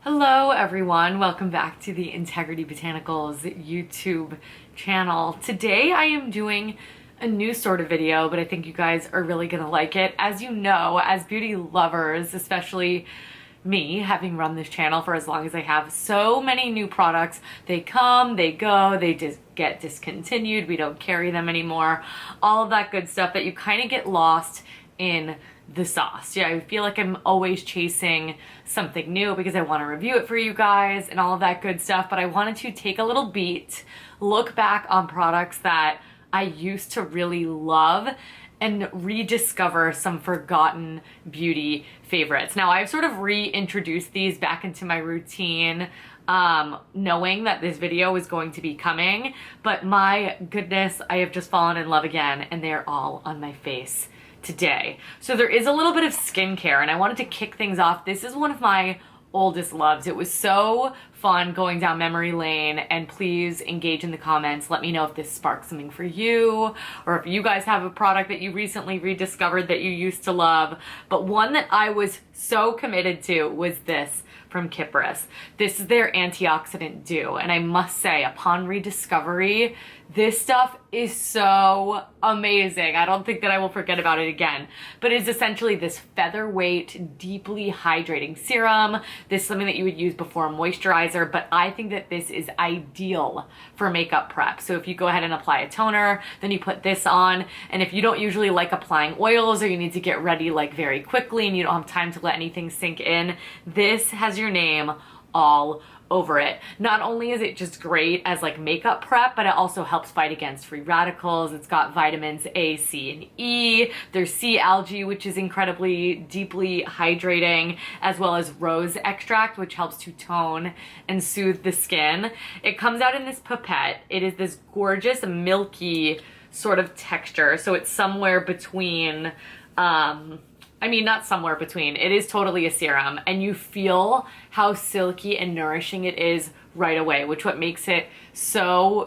Hello everyone, welcome back to the Integrity Botanicals YouTube channel. Today I am doing a new sort of video, but I think you guys are really gonna like it. As you know, as beauty lovers, especially me, having run this channel for as long as I have, so many new products, they come, they go, they just get discontinued, we don't carry them anymore, all of that good stuff that you kind of get lost in the sauce. Yeah, I feel like I'm always chasing something new because I want to review it for you guys and all of that good stuff, but I wanted to take a little beat, look back on products that I used to really love and rediscover some forgotten beauty favorites. Now, I've sort of reintroduced these back into my routine, knowing that this video is going to be coming, but my goodness, I have just fallen in love again and they're all on my face today. So there is a little bit of skincare and I wanted to kick things off. This is one of my oldest loves. It was so fun going down memory lane, and please engage in the comments. Let me know if this sparks something for you or if you guys have a product that you recently rediscovered that you used to love. But one that I was so committed to was this from Kypris. This is their antioxidant dew, and I must say, upon rediscovery, this stuff is so amazing. I don't think that I will forget about it again, but it's essentially this featherweight, deeply hydrating serum. This is something that you would use before a moisturizer, but I think that this is ideal for makeup prep. So if you go ahead and apply a toner, then you put this on, and if you don't usually like applying oils or you need to get ready like very quickly and you don't have time to let anything sink in, this has your name all over it. Not only is it just great as like makeup prep, but it also helps fight against free radicals. It's got vitamins A, C, and E. There's sea algae, which is incredibly deeply hydrating, as well as rose extract, which helps to tone and soothe the skin. It comes out in this pipette. It is this gorgeous milky sort of texture. So it's somewhere between, I mean, not somewhere between, it is totally a serum, and you feel how silky and nourishing it is right away, which what makes it so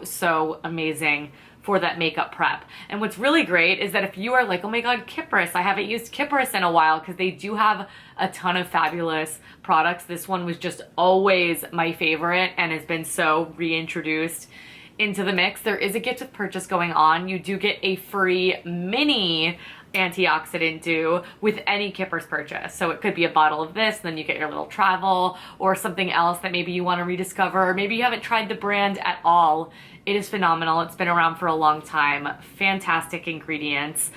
amazing for that makeup prep. And what's really great is that if you are like, oh my God, Kypris, I haven't used Kypris in a while, because they do have a ton of fabulous products. This one was just always my favorite and has been so reintroduced into the mix. There is a gift with purchase going on. You do get a free mini antioxidant dew with any Kypris purchase. So it could be a bottle of this, then you get your little travel, or something else that maybe you want to rediscover, or maybe you haven't tried the brand at all. It is phenomenal. It's been around for a long time. Fantastic ingredients.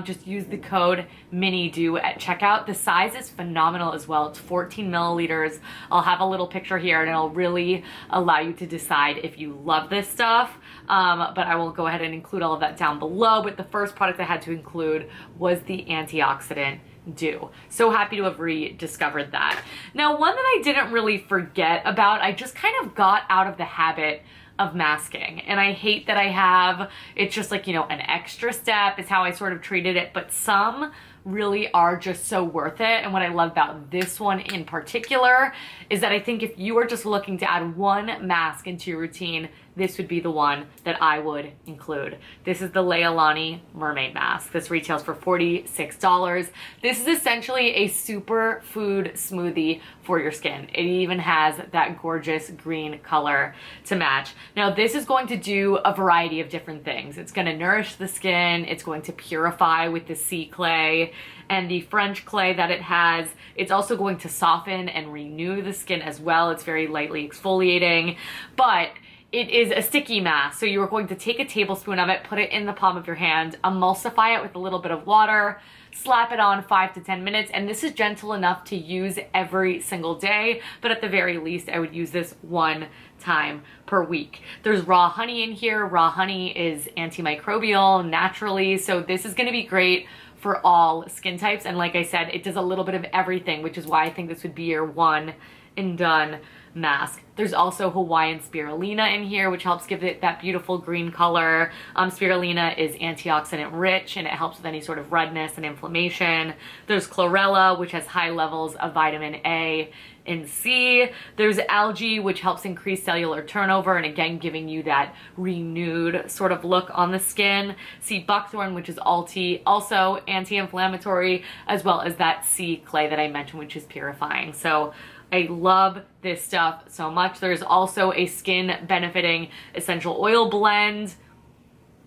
Just use the code MINIDEW at checkout. The size is phenomenal as well. It's 14 milliliters. I'll have a little picture here and it'll really allow you to decide if you love this stuff. But I will go ahead and include all of that down below. But the first product I had to include was the antioxidant dew. So happy to have rediscovered that. Now, one that I didn't really forget about, I just kind of got out of the habit of masking, and I hate that I have. It's just like, you know, an extra step is how I sort of treated it, but some really are just so worth it. And what I love about this one in particular is that I think if you are just looking to add one mask into your routine, this would be the one that I would include. This is the Leahlani mermaid mask. This retails for $46. This is essentially a super food smoothie for your skin. It even has that gorgeous green color to match. Now, this is going to do a variety of different things. It's going to nourish the skin. It's going to purify with the sea clay and the French clay that it has. It's also going to soften and renew the skin as well. It's very lightly exfoliating, but it is a sticky mask. So you are going to take a tablespoon of it, put it in the palm of your hand, emulsify it with a little bit of water, slap it on 5 to 10 minutes, and this is gentle enough to use every single day, but at the very least, I would use this one time per week. There's raw honey in here. Raw honey is antimicrobial naturally, so this is gonna be great for all skin types, and like I said, it does a little bit of everything, which is why I think this would be your one and done mask. There's also Hawaiian spirulina in here, which helps give it that beautiful green color. Spirulina is antioxidant rich and it helps with any sort of redness and inflammation. There's chlorella, which has high levels of vitamin A and C. There's algae, which helps increase cellular turnover and again giving you that renewed sort of look on the skin. Sea buckthorn, which is also anti-inflammatory, as well as that sea clay that I mentioned, which is purifying. So I love this stuff so much. There's also a skin benefiting essential oil blend.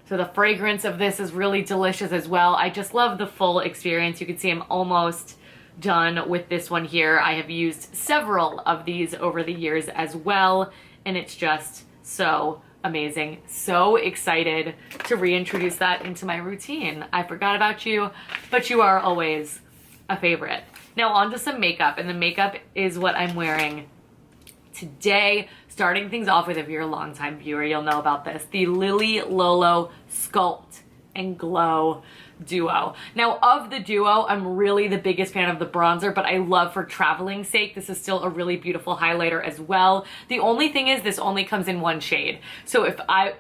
So the fragrance of this is really delicious as well. I just love the full experience. You can see I'm almost done with this one here. I have used several of these over the years as well, and it's just so amazing. So excited to reintroduce that into my routine. I forgot about you, but you are always a favorite. Now on to some makeup, and the makeup is what I'm wearing today. Starting things off with, if you're a longtime viewer, you'll know about this, the Lolo Sculpt and Glow duo. Now of the duo, I'm really the biggest fan of the bronzer, but I love, for traveling sake, this is still a really beautiful highlighter as well. The only thing is this only comes in one shade. So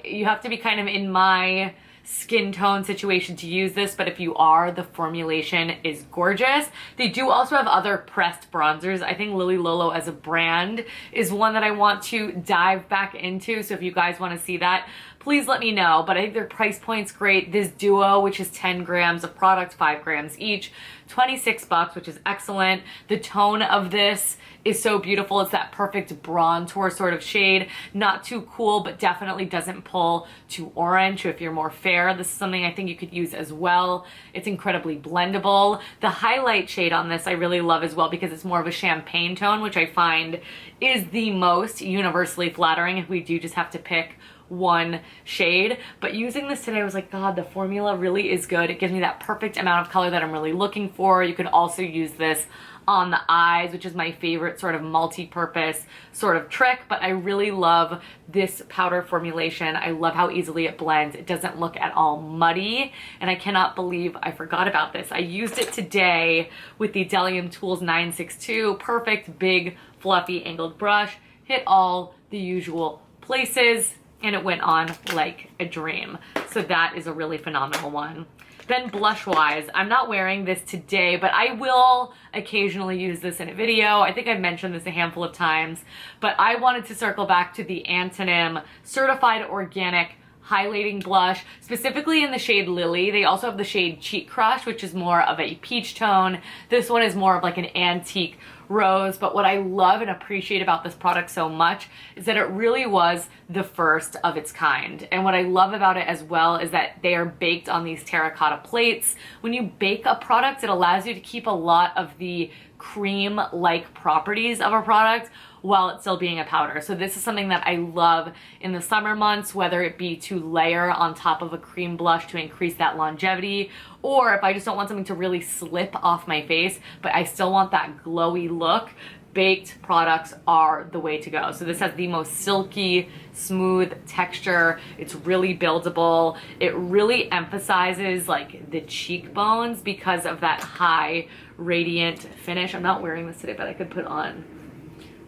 you have to be kind of in my skin tone situation to use this, but if you are, the formulation is gorgeous. They do also have other pressed bronzers. I think Lolo as a brand is one that I want to dive back into, so if you guys want to see that, please let me know. But I think their price point's great. This duo, which is 10 grams of product, 5 grams each, $26, which is excellent. The tone of this is so beautiful. It's that perfect bronzer sort of shade. Not too cool, but definitely doesn't pull too orange. So if you're more fair, this is something I think you could use as well. It's incredibly blendable. The highlight shade on this I really love as well, because it's more of a champagne tone, which I find is the most universally flattering if we do just have to pick one shade. But using this today, I was like, God, the formula really is good. It gives me that perfect amount of color that I'm really looking for. You can also use this on the eyes, which is my favorite sort of multi-purpose sort of trick, but I really love this powder formulation. I love how easily it blends. It doesn't look at all muddy, and I cannot believe I forgot about this. I used it today with the Delium Tools 962, perfect big fluffy angled brush, hit all the usual places, and it went on like a dream. So that is a really phenomenal one. Then blush wise, I'm not wearing this today, but I will occasionally use this in a video. I think I've mentioned this a handful of times, but I wanted to circle back to the Antonym Certified Organic Highlighting Blush, specifically in the shade Lily. They also have the shade Cheek Crush, which is more of a peach tone. This one is more of like an antique rose, but what I love and appreciate about this product so much is that it really was the first of its kind. And what I love about it as well is that they are baked on these terracotta plates. When you bake a product, it allows you to keep a lot of the cream-like properties of a product while it's still being a powder. So this is something that I love in the summer months, whether it be to layer on top of a cream blush to increase that longevity, or if I just don't want something to really slip off my face, but I still want that glowy look, baked products are the way to go. So this has the most silky, smooth texture. It's really buildable. It really emphasizes like the cheekbones because of that high radiant finish. I'm not wearing this today, but I could put on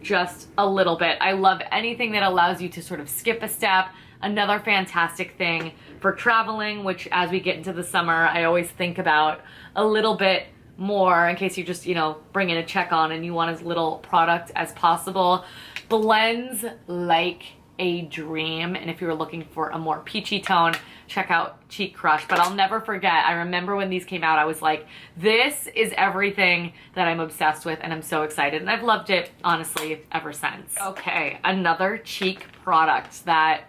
just a little bit. I love anything that allows you to sort of skip a step. Another fantastic thing for traveling, which as we get into the summer, I always think about a little bit more in case you just, you know, bring in a check on and you want as little product as possible. Blends like a dream, and if you're looking for a more peachy tone, check out Cheek Crush. But I'll never forget, I remember when these came out, I was like, this is everything that I'm obsessed with, and I'm so excited, and I've loved it honestly ever since. Okay, another cheek product that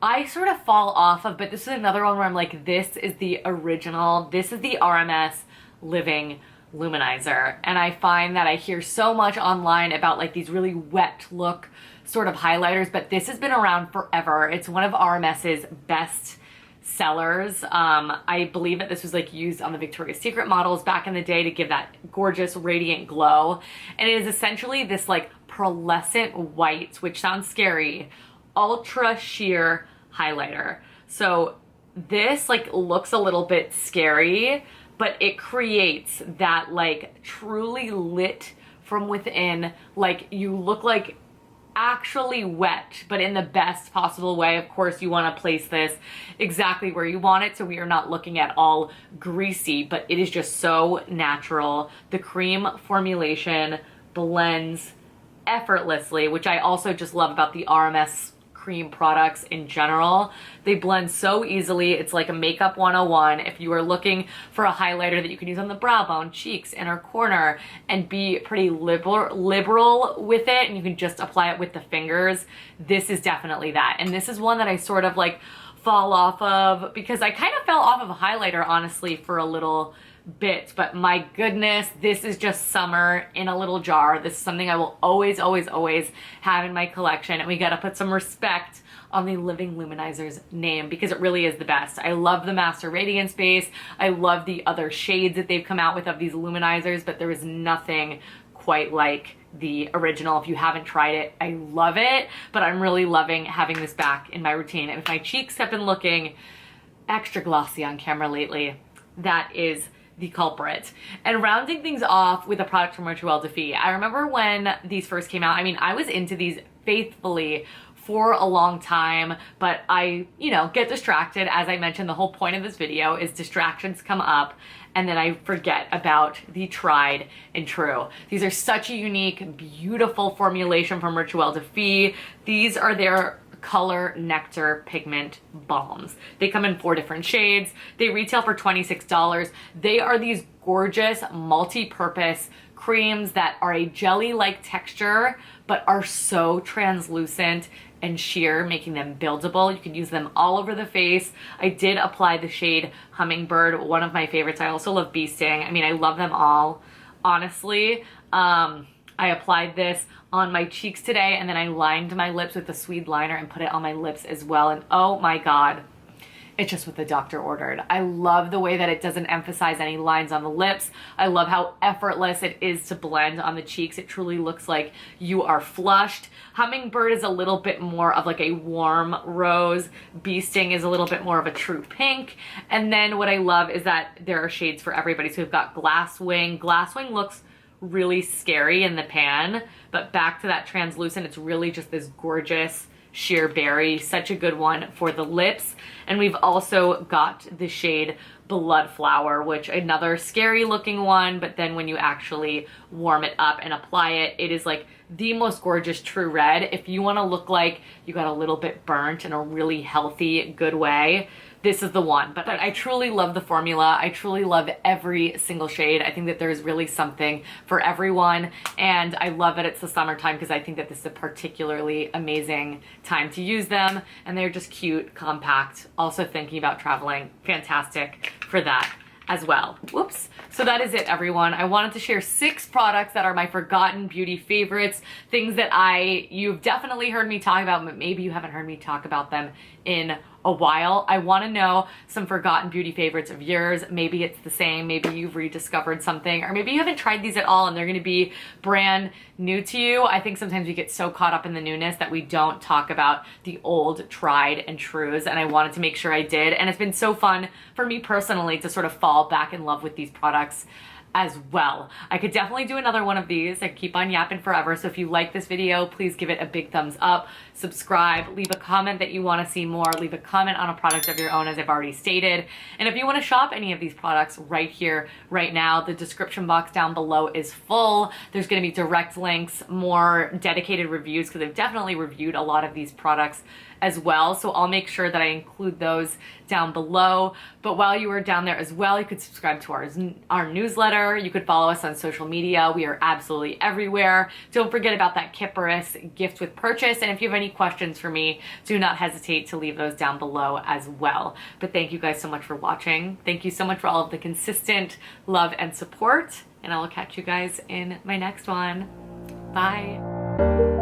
I sort of fall off of, but this is another one where I'm like, this is the original. This is the RMS Living Luminizer, and I find that I hear so much online about like these really wet look sort of highlighters, but this has been around forever. It's one of RMS's best sellers. I believe that this was like used on the Victoria's Secret models back in the day to give that gorgeous radiant glow, and it is essentially this like pearlescent white, which sounds scary, ultra sheer highlighter. So this like looks a little bit scary, but it creates that like truly lit from within, like you look like actually wet, but in the best possible way. Of course, you want to place this exactly where you want it, so we are not looking at all greasy, but it is just so natural. The cream formulation blends effortlessly, which I also just love about the RMS cream products in general. They blend so easily. It's like a makeup 101. If you are looking for a highlighter that you can use on the brow bone, cheeks, inner corner, and be pretty liberal with it, and you can just apply it with the fingers, this is definitely that. And this is one that I sort of like fall off of because I kind of fell off of a highlighter, honestly, for a little bit, but my goodness, this is just summer in a little jar. This is something I will always, always, always have in my collection, and we gotta put some respect on the Living Luminizer's name because it really is the best. I love the Master Radiance base. I love the other shades that they've come out with of these luminizers, but there is nothing quite like the original. If you haven't tried it, I love it, but I'm really loving having this back in my routine. And if my cheeks have been looking extra glossy on camera lately, that is the culprit. And rounding things off with a product from Rituel de Fille. I remember when these first came out, I mean, I was into these faithfully for a long time, but I, you know, get distracted. As I mentioned, the whole point of this video is distractions come up and then I forget about the tried and true. These are such a unique, beautiful formulation from Rituel de Fille. These are their Color Nectar Pigment Balms. They come in 4 different shades. They retail for $26. They are these gorgeous multi-purpose creams that are a jelly-like texture, but are so translucent and sheer, making them buildable. You can use them all over the face. I did apply the shade Hummingbird, one of my favorites. I also love Bee Sting. I mean, I love them all, honestly. I applied this on my cheeks today, and then I lined my lips with the Swede liner and put it on my lips as well. And oh my God, it's just what the doctor ordered. I love the way that it doesn't emphasize any lines on the lips. I love how effortless it is to blend on the cheeks. It truly looks like you are flushed. Hummingbird is a little bit more of like a warm rose. Bee Sting is a little bit more of a true pink. And then what I love is that there are shades for everybody. So we've got Glasswing. Glasswing looks really scary in the pan, but back to that translucent, it's really just this gorgeous sheer berry. Such a good one for the lips. And we've also got the shade Bloodflower, which another scary looking one, but then when you actually warm it up and apply it, it is like the most gorgeous true red. If you want to look like you got a little bit burnt in a really healthy, good way, this is the one. But I truly love the formula. I truly love every single shade. I think that there's really something for everyone. And I love that it's the summertime because I think that this is a particularly amazing time to use them. And they're just cute, compact. Also thinking about traveling, fantastic for that as well. Whoops. So that is it, everyone. I wanted to share 6 products that are my forgotten beauty favorites, things that you've definitely heard me talk about, but maybe you haven't heard me talk about them in a while. I want to know some forgotten beauty favorites of yours. Maybe it's the same, maybe you've rediscovered something, or maybe you haven't tried these at all and they're going to be brand new to you. I think sometimes we get so caught up in the newness that we don't talk about the old tried and trues, and I wanted to make sure I did. And it's been so fun for me personally to sort of fall back in love with these products as well. I could definitely do another one of these. I keep on yapping forever. So if you like this video, please give it a big thumbs up, subscribe, leave a comment that you want to see more, leave a comment on a product of your own, as I've already stated. And if you want to shop any of these products right here, right now, the description box down below is full. There's going to be direct links, more dedicated reviews, because I've definitely reviewed a lot of these products as well. So I'll make sure that I include those down below. But while you are down there as well, you could subscribe to our newsletter. You could follow us on social media. We are absolutely everywhere. Don't forget about that Kypris gift with purchase. And if you have any questions for me, do not hesitate to leave those down below as well. But thank you guys so much for watching. Thank you so much for all of the consistent love and support. And I will catch you guys in my next one. Bye.